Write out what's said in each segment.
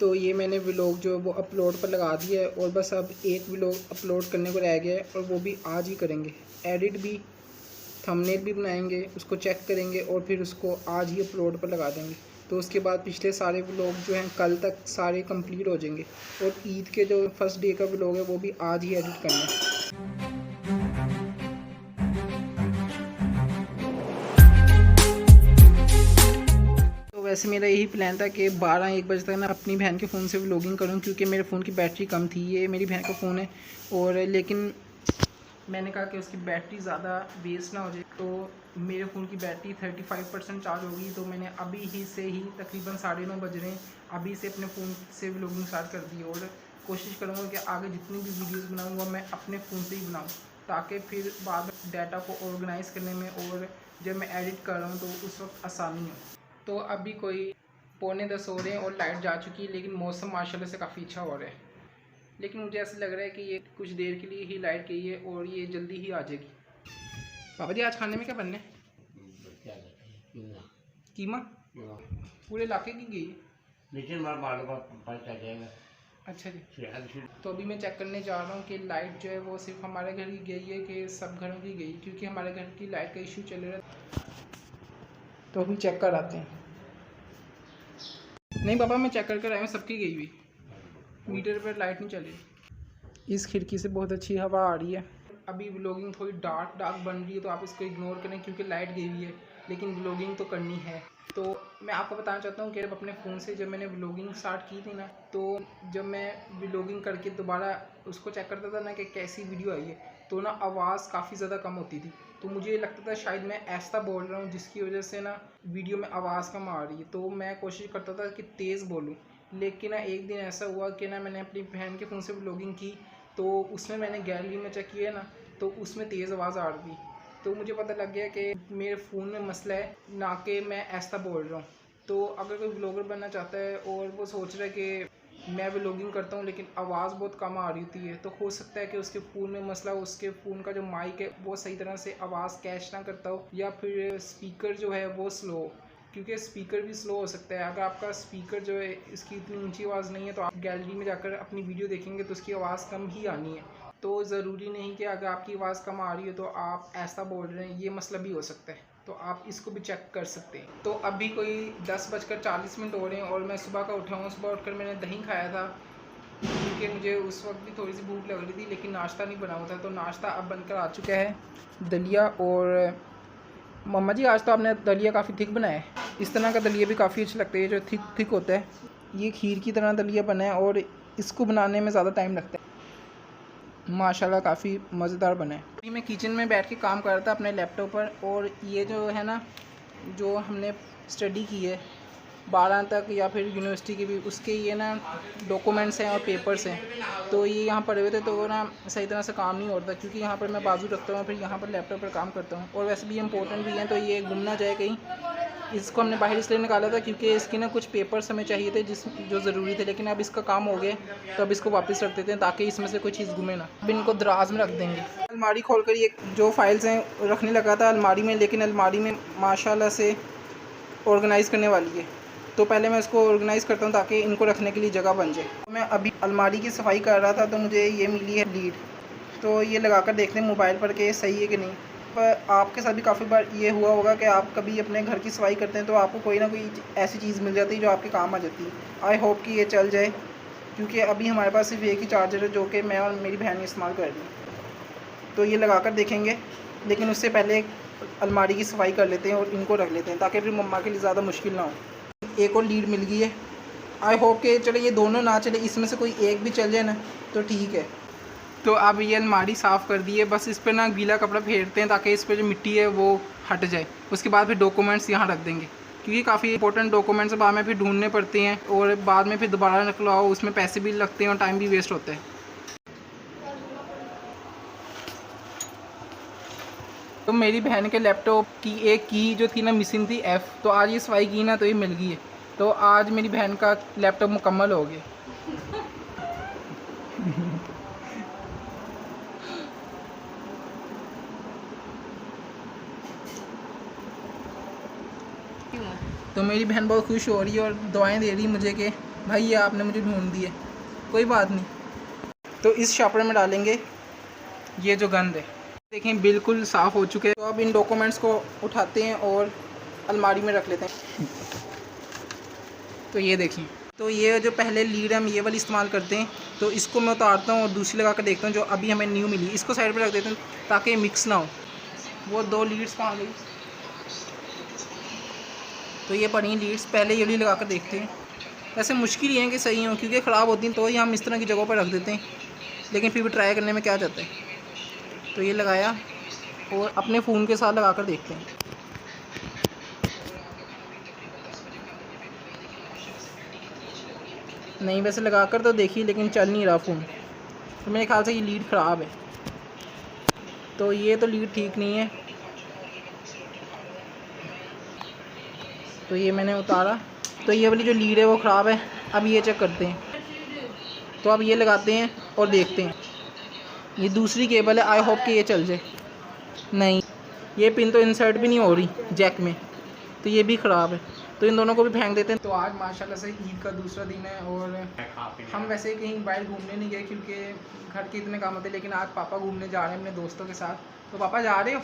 तो ये मैंने व्लॉग जो है वो अपलोड पर लगा दिया है और बस अब एक व्लॉग अपलोड करने को रह गया है और वो भी आज ही करेंगे। एडिट भी, थंबनेल भी बनाएंगे, उसको चेक करेंगे और फिर उसको आज ही अपलोड पर लगा देंगे। तो उसके बाद पिछले सारे व्लॉग जो हैं कल तक सारे कंप्लीट हो जाएंगे और ईद के जो फर्स्ट डे का व्लॉग है वो भी आज ही एडिट करना है। वैसे मेरा यही प्लान था कि 12-1 बजे तक मैं अपनी बहन के फ़ोन से व्लॉगिंग करूं, क्योंकि मेरे फ़ोन की बैटरी कम थी। ये मेरी बहन का फ़ोन है और लेकिन मैंने कहा कि उसकी बैटरी ज़्यादा वेस्ट ना हो जाए, तो मेरे फ़ोन की बैटरी 35% चार्ज होगी। तो मैंने अभी ही से ही तकरीबन 9:30 बज रहे हैं, अभी से अपने फ़ोन से व्लॉगिंग स्टार्ट कर दी और कोशिश करूँगा कि आगे जितनी भी वीडियोज़ बनाऊँगा मैं अपने फ़ोन से ही बनाऊँ, ताकि फिर बाद में डाटा को ऑर्गेनाइज़ करने में और जब मैं एडिट कर रहा हूँ तो उस वक्त आसानी हो। तो अभी कोई 9:45 हो रहे हैं और लाइट जा चुकी है, लेकिन मौसम माशाल्लाह से काफ़ी अच्छा हो रहा है। लेकिन मुझे ऐसा लग रहा है कि ये कुछ देर के लिए ही लाइट गई है और ये जल्दी ही आ जाएगी। पापा जी आज खाने में क्या बनना है? कीमा पूरे इलाके की गई है। अच्छा जी, तो अभी मैं चेक करने जा रहा हूँ कि लाइट जो है वो सिर्फ हमारे घर की गई है कि सब घरों की गई, क्योंकि हमारे घर की लाइट का इशू चल रहा है। तो अभी चेक कर आते हैं। नहीं पापा, मैं चेक करके आया हूँ, सबकी गई हुई, मीटर पर लाइट नहीं चली। इस खिड़की से बहुत अच्छी हवा आ रही है। अभी व्लॉगिंग थोड़ी डार्क बन रही है तो आप इसको इग्नोर करें, क्योंकि लाइट गई हुई है, लेकिन व्लॉगिंग तो करनी है। तो मैं आपको बताना चाहता हूँ कि अपने फ़ोन से जब मैंने व्लॉगिंग स्टार्ट की थी ना, तो जब मैं व्लॉगिंग करके दोबारा उसको चेक करता था ना कि कैसी वीडियो आई है, तो ना आवाज़ काफ़ी ज़्यादा कम होती थी। तो मुझे लगता था शायद मैं ऐसा बोल रहा हूँ जिसकी वजह से ना वीडियो में आवाज़ कम आ रही है। तो मैं कोशिश करता था कि तेज़ बोलूँ, लेकिन ना एक दिन ऐसा हुआ कि ना मैंने अपनी बहन के फ़ोन से व्लॉगिंग की, तो उसमें मैंने गैलरी में चेक किया ना, तो उसमें तेज़ आवाज़ आ रही थी। तो मुझे पता लग गया कि मेरे फ़ोन में मसला है, ना कि मैं ऐसा बोल रहा हूँ। तो अगर कोई व्लॉगर बनना चाहता है और वो सोच रहा है कि मैं व्लॉगिंग करता हूँ लेकिन आवाज़ बहुत कम आ रही होती है, तो हो सकता है कि उसके फ़ोन में मसला, उसके फ़ोन का जो माइक है वो सही तरह से आवाज़ कैच ना करता हो, या फिर स्पीकर जो है वो स्लो हो, क्योंकि स्पीकर भी स्लो हो सकता है। अगर आपका स्पीकर जो है इसकी इतनी ऊंची आवाज़ नहीं है, तो आप गैलरी में जाकर अपनी वीडियो देखेंगे तो उसकी आवाज़ कम ही आनी है। तो ज़रूरी नहीं कि अगर आपकी आवाज़ कम आ रही है तो आप ऐसा बोल रहे हैं, ये मसला भी हो सकता है। तो आप इसको भी चेक कर सकते हैं। तो अभी कोई 10:40 हो रहे हैं और मैं सुबह का उठा हूँ। सुबह उठकर मैंने दही खाया था, क्योंकि मुझे उस वक्त भी थोड़ी सी भूख लग रही थी, लेकिन नाश्ता नहीं बना हुआ था। तो नाश्ता अब बनकर आ चुका है, दलिया। और मम्मा जी आज तो आपने दलिया काफ़ी थिक बनाया है। इस तरह का दलिया भी काफ़ी अच्छा लगता है, जो थिक होता है। ये खीर की तरह दलिया बना है और इसको बनाने में ज़्यादा टाइम लगता है। माशाल्लाह काफ़ी मज़ेदार बना है। अभी मैं किचन में बैठ के काम कर रहा था अपने लैपटॉप पर, और ये जो है ना, जो हमने स्टडी की है 12 तक या फिर यूनिवर्सिटी की भी, उसके ये ना डॉक्यूमेंट्स हैं और पेपर्स हैं। तो ये यहाँ पड़े हुए थे, तो वो ना सही तरह से काम नहीं होता, क्योंकि यहाँ पर मैं बाजू रखता हूँ फिर यहाँ पर लैपटॉप पर काम करता हूँ, और वैसे भी इम्पोर्टेंट भी हैं, तो ये गुम ना जाए कहीं। इसको हमने बाहर इसलिए निकाला था क्योंकि इसके ना कुछ पेपर्स हमें चाहिए थे जो ज़रूरी थे, लेकिन अब इसका काम हो गया, तो अब इसको वापस रख देते हैं ताकि इसमें से कोई चीज़ गुमे ना। अब इनको दराज में रख देंगे। अलमारी खोलकर ये जो फाइल्स हैं रखने लगा था अलमारी में, लेकिन अलमारी में माशाल्लाह से ऑर्गेनाइज़ करने वाली है। तो पहले मैं इसको ऑर्गेनाइज़ करता हूँ ताकि इनको रखने के लिए जगह बन जाए। तो मैं अभी अलमारी की सफाई कर रहा था, तो मुझे ये मिली है लीड। तो ये लगा कर देखते हैं मोबाइल पर कि सही है कि नहीं। पर आपके साथ भी काफ़ी बार ये हुआ होगा कि आप कभी अपने घर की सफाई करते हैं तो आपको कोई ना कोई ऐसी चीज़ मिल जाती है जो आपके काम आ जाती है। आई होप कि ये चल जाए, क्योंकि अभी हमारे पास सिर्फ एक ही चार्जर है जो कि मैं और मेरी बहन इस्तेमाल कर रही है। तो ये लगा कर देखेंगे, लेकिन उससे पहले अलमारी की सफाई कर लेते हैं और इनको रख लेते हैं, ताकि फिर मम्मा के लिए ज़्यादा मुश्किल ना हो। एक और लीड मिल गई है। आई होप कि चले ये दोनों ना चले, इसमें से कोई एक भी चल जाए ना तो ठीक है। तो अब ये अलमारी साफ़ कर दी है, बस इस पर ना गीला कपड़ा फेरते हैं ताकि इस पर जो मिट्टी है वो हट जाए। उसके बाद फिर डॉक्यूमेंट्स यहाँ रख देंगे, क्योंकि काफ़ी इंपॉर्टेंट डॉक्यूमेंट्स बाद में फिर ढूंढने पड़ते हैं, और बाद में फिर दोबारा निकलवाओ, उसमें पैसे भी लगते हैं और टाइम भी वेस्ट होता है। तो मेरी बहन के लैपटॉप की एक की जो थी ना मिसिंग थी, F, तो आज ये सफाई की ना तो ये मिल गई है। तो आज मेरी बहन का लैपटॉप मुकम्मल हो गया। तो मेरी बहन बहुत खुश हो रही है और दुआएं दे रही है मुझे कि भाई ये आपने मुझे ढूंढ दी है, कोई बात नहीं। तो इस शॉपर में डालेंगे ये जो गंद है। देखें बिल्कुल साफ़ हो चुके हैं। तो अब इन डॉक्यूमेंट्स को उठाते हैं और अलमारी में रख लेते हैं। तो ये देखिए, तो ये जो पहले लीड हम ये वाली इस्तेमाल करते हैं, तो इसको मैं उतारता हूँ और दूसरी लगा कर देखता हूँ जो अभी हमें न्यू मिली, इसको साइड पे रख देते हैं ताकि मिक्स ना हो। वो 2 लीड्स कहाँ गई? तो ये पड़ी लीड्स, पहले ये वाली लगा कर देखते हैं। वैसे मुश्किल ही है कि सही हो, क्योंकि ख़राब होती हैं तो ही हम इस तरह की जगहों पर रख देते हैं, लेकिन फिर भी ट्राई करने में क्या जाता है। तो ये लगाया और अपने फ़ोन के साथ लगा कर देखते हैं। नहीं वैसे लगा कर तो देखी, लेकिन चल नहीं रहा फ़ोन, तो मेरे ख्याल से ये लीड ख़राब है। तो ये तो लीड ठीक नहीं है, तो ये मैंने उतारा। तो ये वाली जो लीड है वो ख़राब है। अब ये चेक करते हैं। तो अब ये लगाते हैं और देखते हैं। ये दूसरी केबल है, आई होप कि ये चल जाए। नहीं, ये पिन तो इंसर्ट भी नहीं हो रही जैक में, तो ये भी ख़राब है। तो इन दोनों को भी फेंक देते हैं। तो आज माशाल्लाह से ईद का दूसरा दिन है और हम वैसे कहीं बाहर घूमने नहीं गए क्योंकि घर के इतने काम होते, लेकिन आज पापा घूमने जा रहे हैं अपने दोस्तों के साथ। तो पापा जा रहे हो?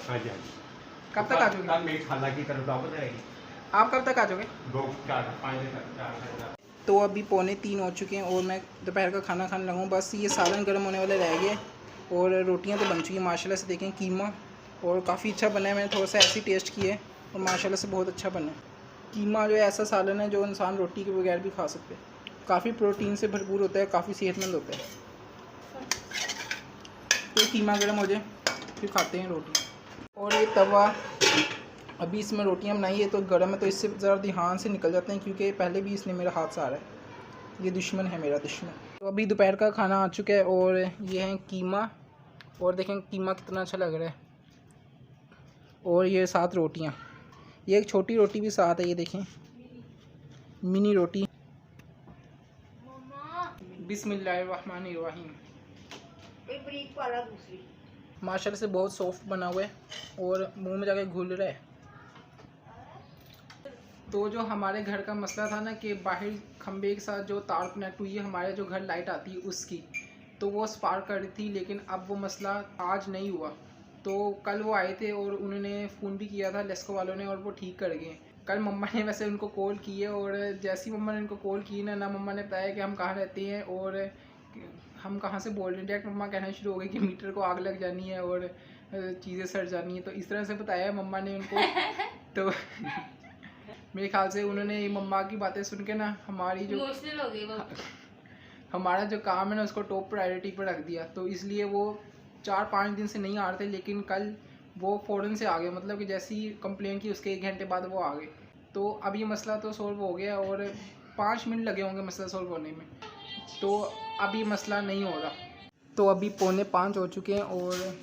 कब तक आ जाओगे? आप कब तक आ जाओगे? 2-4-5 तो अभी 2:45 हो चुके हैं और मैं दोपहर का खाना खाने लगा हूँ। बस ये सालन गर्म होने वाले रह गए और रोटियां तो बन चुकी हैं माशाल्लाह से। देखें कीमा और काफ़ी अच्छा बना है, मैंने थोड़ा सा ऐसे टेस्ट किया है और माशाल्लाह से बहुत अच्छा बना है। कीमा जो है ऐसा सालन है जो इंसान रोटी के बगैर भी खा सकते हैं। काफ़ी प्रोटीन से भरपूर होता है, काफ़ी सेहतमंद होता है। तो कीमा गर्म हो जाए फिर खाते हैं रोटी। और ये तवा, अभी इसमें रोटियां बनाई है तो गर्म है, तो इससे ज़रा ध्यान से निकल जाते हैं क्योंकि पहले भी इसने मेरा हाथ से आ रहा है। ये दुश्मन है मेरा दुश्मन। तो अभी दोपहर का खाना आ चुका है और ये है कीमा, और देखें कीमा कितना अच्छा लग रहा है। और ये 7 रोटियां, ये एक छोटी रोटी भी साथ है, ये देखें मिनी रोटी। बिस्मिल्लाहिर्रहमानिर्रहीम। माशाल्लाह से बहुत सॉफ्ट बना हुआ है और मुंह में जाके घुल रहा है। तो जो हमारे घर का मसला था ना कि बाहर खंबे के साथ जो तार कनेक्ट हुई है, हमारे जो घर लाइट आती है उसकी, तो वो स्पार्क कर रही थी, लेकिन अब वो मसला आज नहीं हुआ। तो कल वो आए थे और उन्होंने फ़ोन भी किया था लेस्को वालों ने और वो ठीक कर गए। कल मम्मा ने वैसे उनको कॉल की है और जैसी मम्मा ने उनको कॉल की ना मम्मा ने बताया कि हम कहाँ रहते हैं और हम कहाँ से बोल रहे हैं। डायरेक्ट मम्मा कहना शुरू हो गई कि मीटर को आग लग जानी है और चीज़ें सड़ जानी है। तो इस तरह से बताया है मम्मा ने उनको। तो मेरे ख्याल से उन्होंने मम्मा की बातें सुन के ना हमारी जो हमारा जो काम है ना उसको टॉप प्रायोरिटी पर रख दिया। तो इसलिए वो 4-5 दिन से नहीं आ रहे थे, लेकिन कल वो फ़ौरन से आ गए। मतलब कि जैसी कंप्लेन की उसके 1 घंटे बाद वो आ गए। तो अब ये मसला तो सॉल्व हो गया और 5 मिनट लगे होंगे मसला सॉल्व होने में। तो अब ये मसला नहीं हो रहा। तो अभी 4:45 हो चुके हैं और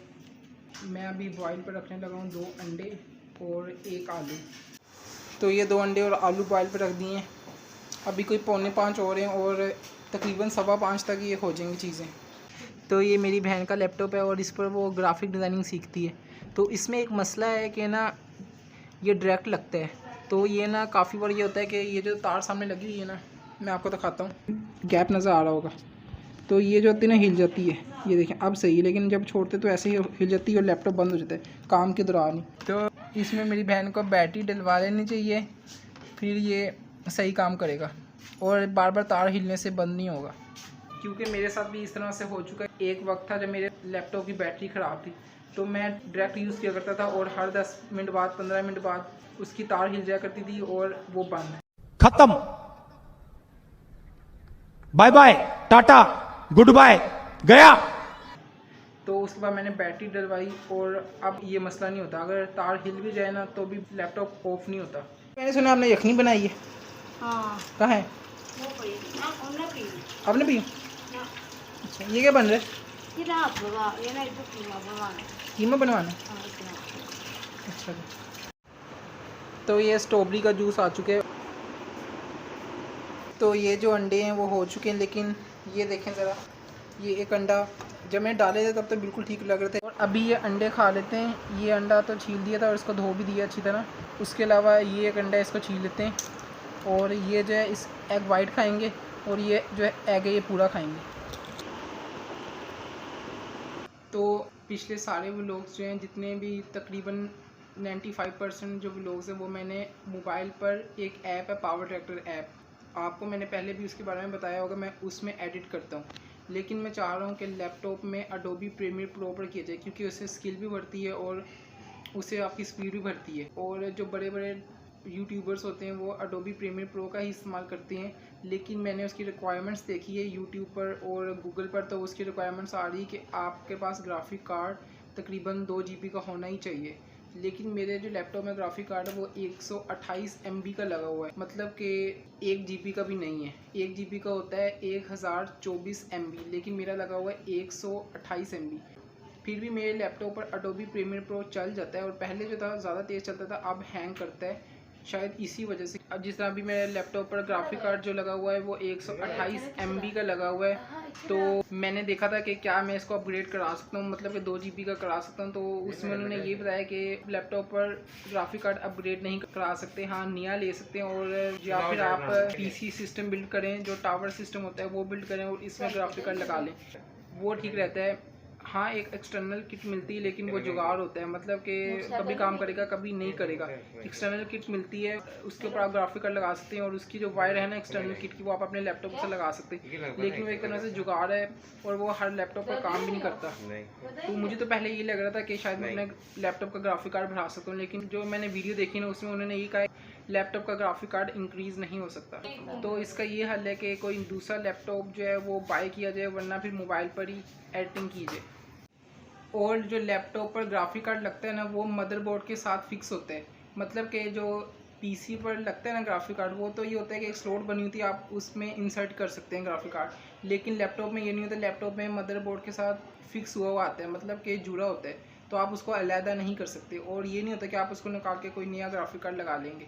मैं अभी बॉयल पर रखने लगा हूँ 2 अंडे और 1 आलू। तो ये 2 अंडे और आलू बॉयल पर रख दिए हैं। अभी कोई 4:45 हो रहे हैं और तकरीबन 5:15 तक ये हो जाएंगी चीज़ें। तो ये मेरी बहन का लैपटॉप है और इस पर वो ग्राफिक डिज़ाइनिंग सीखती है। तो इसमें एक मसला है कि ना ये डायरेक्ट लगता है, तो ये ना काफ़ी बार ये होता है कि ये जो तार सामने लगी हुई है ना, मैं आपको दिखाता हूँ, गैप नज़र आ रहा होगा। तो ये जो होती है ना हिल जाती है, ये देखें अब सही है, लेकिन जब छोड़ते तो ऐसे ही हिल जाती है और लैपटॉप बंद हो जाता है काम के दौरान ही। तो इसमें मेरी बहन को बैटरी डलवा लेनी चाहिए, फिर ये सही काम करेगा और बार बार तार हिलने से बंद नहीं होगा। क्योंकि मेरे साथ भी इस तरह से हो चुका है। एक वक्त था जब मेरे लैपटॉप की बैटरी ख़राब थी, तो मैं डायरेक्ट यूज़ किया करता था और हर 10 मिनट बाद 15 मिनट बाद उसकी तार हिल जाया करती थी और वो बंद। खत्म, bye bye, tata, goodbye, गया। तो उसके बाद मैंने बैटरी डलवाई और अब ये मसला नहीं होता। अगर तार हिल भी जाए ना तो भी लैपटॉप ऑफ नहीं होता। मैंने सुना आपने यखनी बनाई है। हाँ। कहाँ है? आपने पी? अच्छा, ये क्या बन रहा है? कीमा बनवाना। अच्छा, तो ये स्ट्रॉबेरी का जूस आ चुके हैं। तो ये जो अंडे हैं वो हो चुके हैं, लेकिन ये देखें ज़रा, ये एक अंडा जब मैं डाले थे तब तो बिल्कुल ठीक लग रहे थे। और अभी ये अंडे खा लेते हैं। ये अंडा तो छील दिया था और इसको धो भी दिया अच्छी तरह। उसके अलावा ये एक अंडा इसको छील लेते हैं और ये जो है इस एग वाइट खाएंगे और ये जो है एग है ये पूरा खाएंगे। तो पिछले सारे व्लॉग्स जो हैं, जितने भी तकरीबन 95% जो व्लॉग्स हैं वो मैंने मोबाइल पर, एक ऐप है पावर ट्रैक्टर ऐप, आपको मैंने पहले भी उसके बारे में बताया होगा, मैं उसमें एडिट करता हूँ। लेकिन मैं चाह रहा हूँ कि लैपटॉप में अडोबी प्रीमियर प्रो पर किया जाए, क्योंकि उससे स्किल भी बढ़ती है और उससे आपकी स्पीड भी बढ़ती है। और जो बड़े बड़े यूट्यूबर्स होते हैं वो अडोबी प्रीमियर प्रो का ही इस्तेमाल करते हैं, लेकिन मैंने उसकी रिक्वायरमेंट्स देखी है यूट्यूब पर और गूगल पर, तो उसकी रिक्वायरमेंट्स आ रही है कि आपके पास ग्राफिक कार्ड तकरीबन 2 GB का होना ही चाहिए। लेकिन मेरे जो लैपटॉप में ग्राफिक कार्ड है वो 128 MB का लगा हुआ है, मतलब कि 1 GB का भी नहीं है। 1 GB का होता है 1024 MB, लेकिन मेरा लगा हुआ है 128 MB। फिर भी मेरे लैपटॉप पर अडोबी प्रीमियर प्रो चल जाता है, और पहले जो था ज़्यादा तेज़ चलता था, अब हैंग करता है, शायद इसी वजह से। अब जिस तरह अभी मेरे लैपटॉप पर ग्राफिक कार्ड जो लगा हुआ है वो 128 MB का लगा हुआ है, तो मैंने देखा था कि क्या मैं इसको अपग्रेड करा सकता हूँ, मतलब कि 2 GB का करा सकता हूँ। तो उसमें उन्होंने ये बताया कि लैपटॉप पर ग्राफिक कार्ड अपग्रेड नहीं करा सकते, हाँ नया ले सकते हैं, और या फिर आप PC सिस्टम बिल्ड करें, जो टावर सिस्टम होता है वो बिल्ड करें और इसमें ग्राफिक कार्ड लगा लें, वो ठीक रहता है। हाँ, एक एक्सटर्नल किट मिलती है, लेकिन वो जुगाड़ होता है, मतलब कि कभी काम करेगा कभी नहीं करेगा। एक्सटर्नल किट मिलती है, उसके ऊपर आप ग्राफिक कार्ड लगा सकते हैं, और उसकी जो वायर है ना एक्सटर्नल किट की, वो आप अपने लैपटॉप से लगा सकते हैं, लेकिन वो एक तरह से जुगाड़ है और वो हर लैपटॉप पर काम भी नहीं करता। तो मुझे तो पहले ये लग रहा था कि शायद मैं अपने लैपटॉप का ग्राफिक कार्ड बढ़ा सकता हूँ, लेकिन जो मैंने वीडियो देखी ना उसमें उन्होंने ये कहा लैपटॉप का ग्राफिक कार्ड इंक्रीज़ नहीं हो सकता। तो इसका ये हल है कि कोई दूसरा लैपटॉप जो है वो बाय किया जाए, वरना फिर मोबाइल पर ही एडिटिंग की जाए। और जो लैपटॉप पर ग्राफिक कार्ड लगता है ना वो मदरबोर्ड के साथ फिक्स होते हैं, मतलब कि जो PC पर लगता है ना ग्राफिक कार्ड, वो तो ये होता है कि एक स्लॉट बनी होती है, आप उसमें इंसर्ट कर सकते हैं ग्राफिक कार्ड, लेकिन लैपटॉप में ये नहीं होता। लैपटॉप में मदरबोर्ड के साथ फिक्स हुआ आता है, मतलब कि जुड़ा होता है, तो आप उसको अलहदा नहीं कर सकते, और ये नहीं होता कि आप उसको निकाल के कोई नया ग्राफिक कार्ड लगा लेंगे।